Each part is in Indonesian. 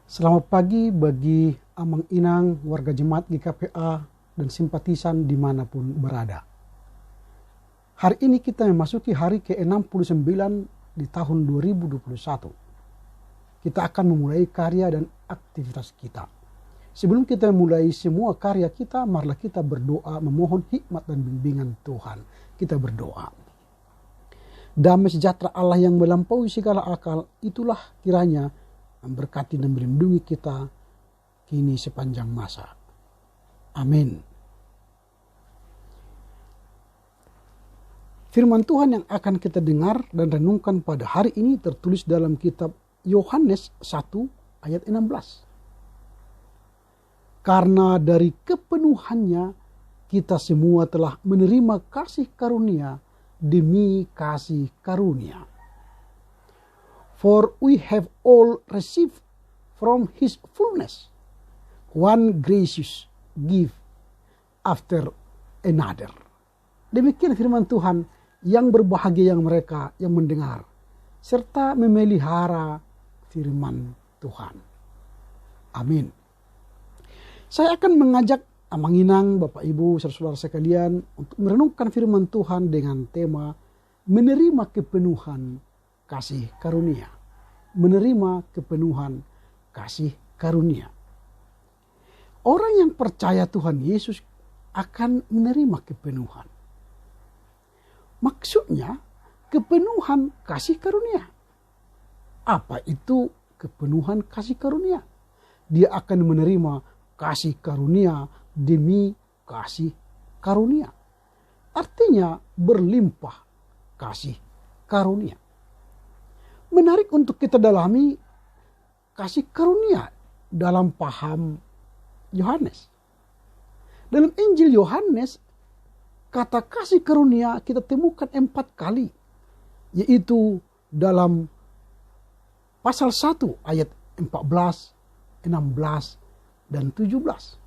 Selamat pagi bagi Amang Inang, warga jemaat GKPA, dan simpatisan dimanapun berada. Hari ini kita memasuki hari ke-69 di tahun 2021. Kita akan memulai karya dan aktivitas kita. Sebelum kita memulai semua karya kita, marilah kita berdoa memohon hikmat dan bimbingan Tuhan. Kita berdoa. Damai sejahtera Allah yang melampaui segala akal, itulah kiranya memberkati dan melindungi kita kini sepanjang masa. Amin. Firman Tuhan yang akan kita dengar dan renungkan pada hari ini tertulis dalam kitab Yohanes 1 ayat 16. Karena dari kepenuhannya kita semua telah menerima kasih karunia demi kasih karunia. For we have all received from his fullness one gracious gift after another. Demikian firman Tuhan, yang berbahagia yang mereka yang mendengar serta memelihara firman Tuhan. Amin. Saya akan mengajak Amang Inang, Bapak Ibu, saudara-saudara sekalian untuk merenungkan firman Tuhan dengan tema menerima kepenuhan kasih karunia. Menerima kepenuhan kasih karunia. Orang yang percaya Tuhan Yesus akan menerima kepenuhan. Maksudnya kepenuhan kasih karunia. Apa itu kepenuhan kasih karunia? Dia akan menerima kasih karunia demi kasih karunia. Artinya berlimpah kasih karunia. Menarik untuk kita dalami kasih karunia dalam paham Yohanes. Dalam Injil Yohanes, kata kasih karunia kita temukan 4 kali. Yaitu dalam pasal 1 ayat 14, 16, dan 17.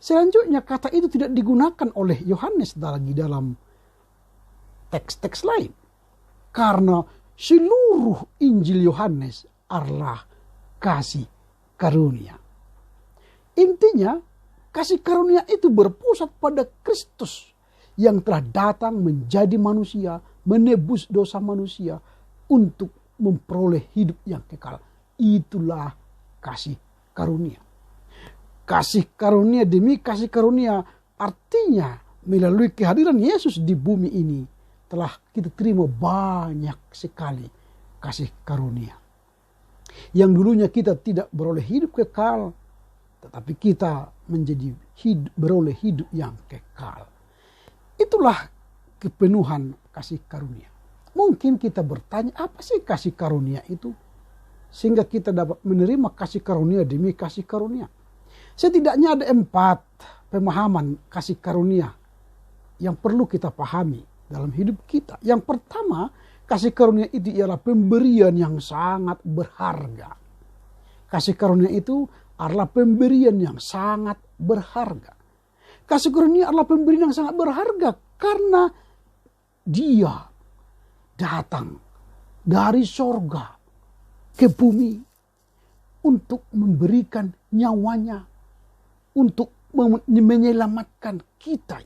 Selanjutnya kata itu tidak digunakan oleh Yohanes lagi dalam teks-teks lain. Karena seluruh Injil Yohanes adalah kasih karunia. Intinya, kasih karunia itu berpusat pada Kristus yang telah datang menjadi manusia, menebus dosa manusia untuk memperoleh hidup yang kekal. Itulah kasih karunia. Kasih karunia demi kasih karunia artinya melalui kehadiran Yesus di bumi ini telah kita terima banyak sekali kasih karunia. Yang dulunya kita tidak beroleh hidup kekal, tetapi kita menjadi beroleh hidup yang kekal. Itulah kepenuhan kasih karunia. Mungkin kita bertanya, apa sih kasih karunia itu? Sehingga kita dapat menerima kasih karunia demi kasih karunia. Setidaknya ada 4 pemahaman kasih karunia yang perlu kita pahami dalam hidup kita. Yang pertama, kasih karunia itu ialah pemberian yang sangat berharga. Kasih karunia itu adalah pemberian yang sangat berharga. Kasih karunia adalah pemberian yang sangat berharga karena dia datang dari sorga ke bumi untuk memberikan nyawanya, untuk menyelamatkan kita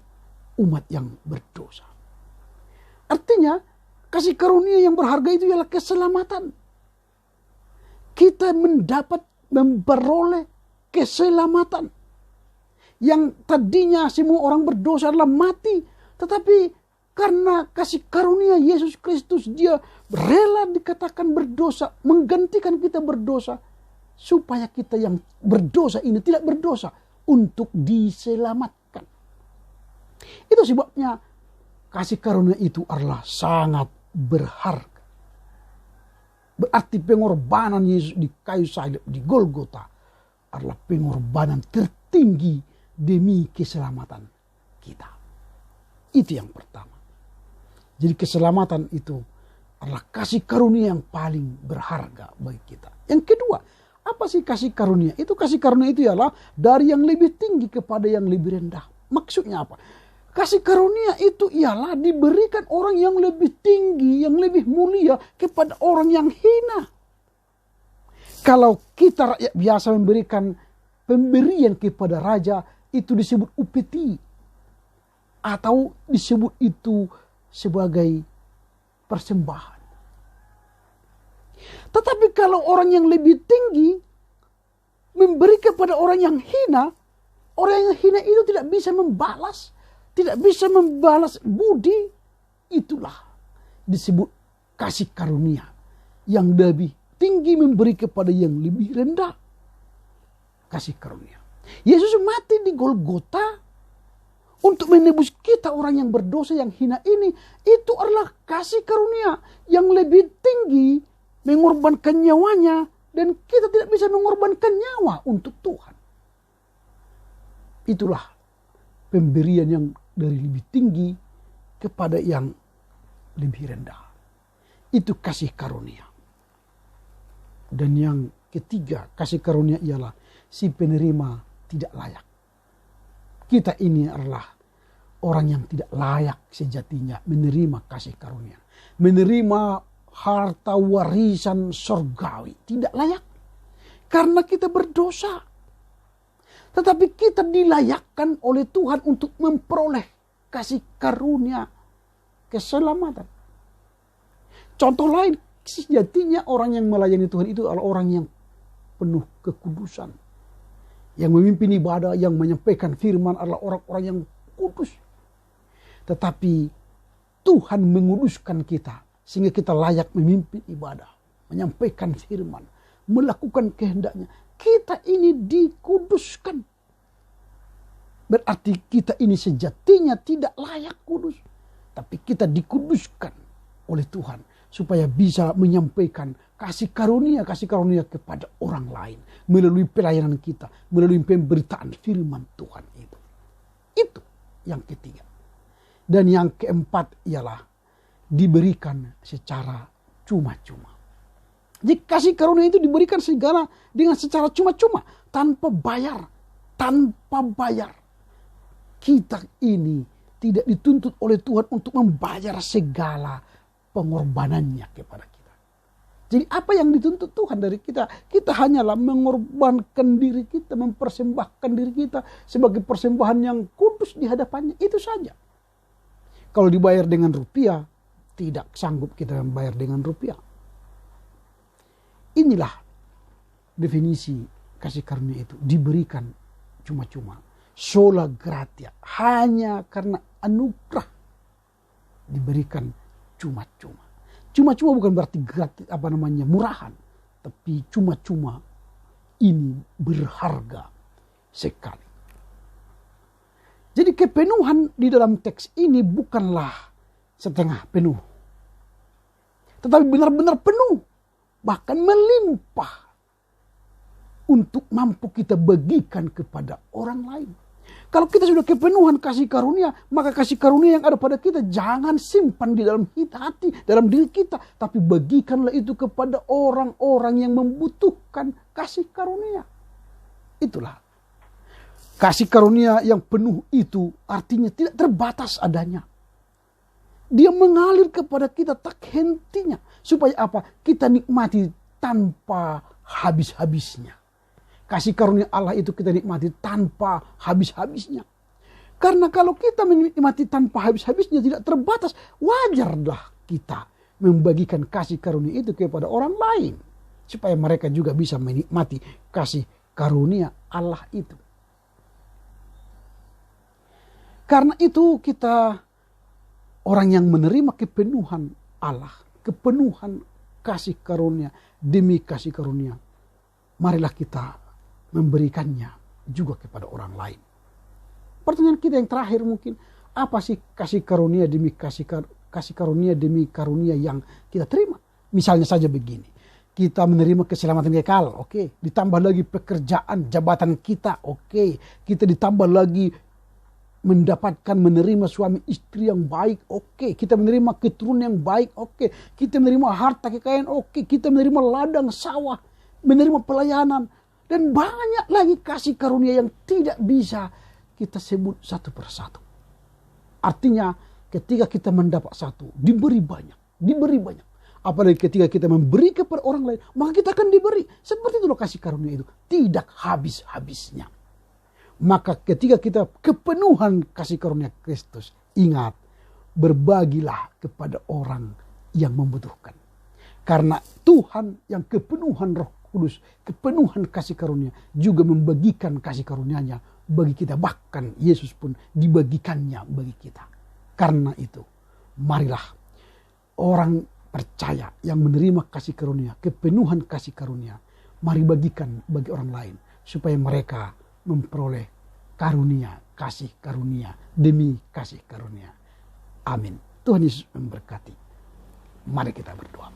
umat yang berdosa. Artinya kasih karunia yang berharga itu ialah keselamatan. Kita memperoleh keselamatan. Yang tadinya semua orang berdosa adalah mati. Tetapi karena kasih karunia Yesus Kristus, dia rela dikatakan berdosa, menggantikan kita berdosa. Supaya kita yang berdosa ini tidak berdosa untuk diselamatkan. Itu sebabnya kasih karunia itu adalah sangat berharga. Berarti pengorbanan Yesus di kayu salib di Golgota adalah pengorbanan tertinggi demi keselamatan kita. Itu yang pertama. Jadi keselamatan itu adalah kasih karunia yang paling berharga bagi kita. Yang kedua, apa sih kasih karunia? Itu kasih karunia itu ialah dari yang lebih tinggi kepada yang lebih rendah. Maksudnya apa? Kasih karunia itu ialah diberikan orang yang lebih tinggi, yang lebih mulia kepada orang yang hina. Kalau kita rakyat biasa memberikan pemberian kepada raja, itu disebut upeti. Atau disebut itu sebagai persembahan. Tetapi kalau orang yang lebih tinggi memberi kepada orang yang hina, orang yang hina itu tidak bisa membalas. Tidak bisa membalas budi. Itulah disebut kasih karunia. Yang lebih tinggi memberi kepada yang lebih rendah. Kasih karunia. Yesus mati di Golgota untuk menebus kita orang yang berdosa, yang hina ini. Itu adalah kasih karunia yang lebih tinggi, mengorbankan nyawanya. Dan kita tidak bisa mengorbankan nyawa untuk Tuhan. Itulah pemberian yang dari lebih tinggi kepada yang lebih rendah. Itu kasih karunia. Dan yang ketiga, kasih karunia ialah si penerima tidak layak. Kita ini adalah orang yang tidak layak sejatinya menerima kasih karunia. Menerima harta warisan surgawi. Tidak layak. Karena kita berdosa. Tetapi kita dilayakkan oleh Tuhan untuk memperoleh kasih karunia keselamatan. Contoh lain, sejatinya orang yang melayani Tuhan itu adalah orang yang penuh kekudusan. Yang memimpin ibadah, yang menyampaikan firman adalah orang-orang yang kudus. Tetapi Tuhan menguduskan kita sehingga kita layak memimpin ibadah, menyampaikan firman, melakukan kehendaknya. Kita ini dikuduskan. Berarti kita ini sejatinya tidak layak kudus. Tapi kita dikuduskan oleh Tuhan supaya bisa menyampaikan kasih karunia kepada orang lain melalui pelayanan kita, melalui pemberitaan firman Tuhan itu. Itu yang ketiga. Dan yang keempat ialah diberikan secara cuma-cuma. Jadi kasih karunia itu diberikan segala dengan secara cuma-cuma, tanpa bayar, tanpa bayar. Kita ini tidak dituntut oleh Tuhan untuk membayar segala pengorbanannya kepada kita. Jadi apa yang dituntut Tuhan dari kita? Kita hanyalah mengorbankan diri kita, mempersembahkan diri kita sebagai persembahan yang kudus di hadapannya. Itu saja. Kalau dibayar dengan rupiah, tidak sanggup kita membayar dengan rupiah. Inilah definisi kasih karunia itu. Diberikan cuma-cuma. Sola gratia. Hanya karena anugerah. Diberikan cuma-cuma. Cuma-cuma bukan berarti gratis, murahan. Tapi cuma-cuma ini berharga sekali. Jadi kepenuhan di dalam teks ini bukanlah setengah penuh. Tetapi benar-benar penuh. Bahkan melimpah. Untuk mampu kita bagikan kepada orang lain. Kalau kita sudah kepenuhan kasih karunia, maka kasih karunia yang ada pada kita jangan simpan di dalam hati, dalam diri kita. Tapi bagikanlah itu kepada orang-orang yang membutuhkan kasih karunia. Itulah. Kasih karunia yang penuh itu artinya tidak terbatas adanya. Dia mengalir kepada kita tak hentinya. Supaya apa? Kita nikmati tanpa habis-habisnya. Kasih karunia Allah itu kita nikmati tanpa habis-habisnya. Karena kalau kita menikmati tanpa habis-habisnya tidak terbatas, wajarlah kita membagikan kasih karunia itu kepada orang lain. Supaya mereka juga bisa menikmati kasih karunia Allah itu. Karena itu kita orang yang menerima kepenuhan Allah, kepenuhan kasih karunia demi kasih karunia, marilah kita memberikannya juga kepada orang lain. Pertanyaan kita yang terakhir mungkin, apa sih kasih karunia demi kasih karunia demi karunia yang kita terima? Misalnya saja begini, kita menerima keselamatan kekal, oke. Ditambah lagi pekerjaan, jabatan kita, oke. Kita ditambah lagi menerima suami istri yang baik, oke. Kita menerima keturunan yang baik, oke. Kita menerima harta kekayaan, oke. Kita menerima ladang sawah, menerima pelayanan. Dan banyak lagi kasih karunia yang tidak bisa kita sebut satu persatu. Artinya ketika kita mendapat satu, diberi banyak. apalagi ketika kita memberi kepada orang lain, maka kita akan diberi. Seperti itulah kasih karunia itu, tidak habis-habisnya. Maka ketika kita kepenuhan kasih karunia Kristus, ingat, berbagilah kepada orang yang membutuhkan. Karena Tuhan yang kepenuhan Roh Kudus, kepenuhan kasih karunia, juga membagikan kasih karunia-Nya bagi kita. Bahkan Yesus pun dibagikannya bagi kita. Karena itu, marilah orang percaya yang menerima kasih karunia, kepenuhan kasih karunia, mari bagikan bagi orang lain supaya mereka memperoleh karunia, kasih karunia demi kasih karunia. Amin. Tuhan Yesus memberkati. Mari kita berdoa.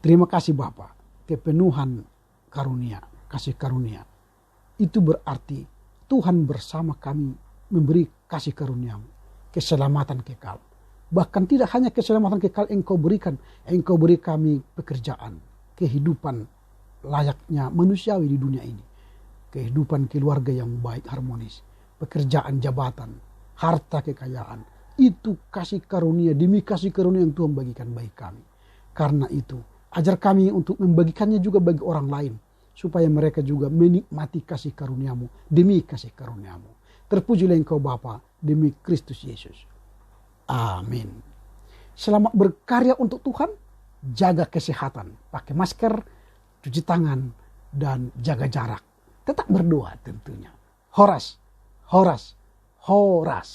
Terima kasih Bapa, kepenuhan karunia, kasih karunia. Itu berarti Tuhan bersama kami memberi kasih karunia-Mu, keselamatan kekal. Bahkan tidak hanya keselamatan kekal Engkau berikan, Engkau beri kami pekerjaan, kehidupan layaknya manusiawi di dunia ini. Kehidupan keluarga yang baik, harmonis, pekerjaan, jabatan, harta, kekayaan. Itu kasih karunia demi kasih karunia yang Tuhan bagikan bagi kami. Karena itu, ajar kami untuk membagikannya juga bagi orang lain, supaya mereka juga menikmati kasih karunia-Mu demi kasih karunia-Mu. Terpujilah Engkau Bapa demi Kristus Yesus. Amin. Selamat berkarya untuk Tuhan. Jaga kesehatan, pakai masker, cuci tangan, dan jaga jarak. Tetap berdoa tentunya. Horas, horas, horas.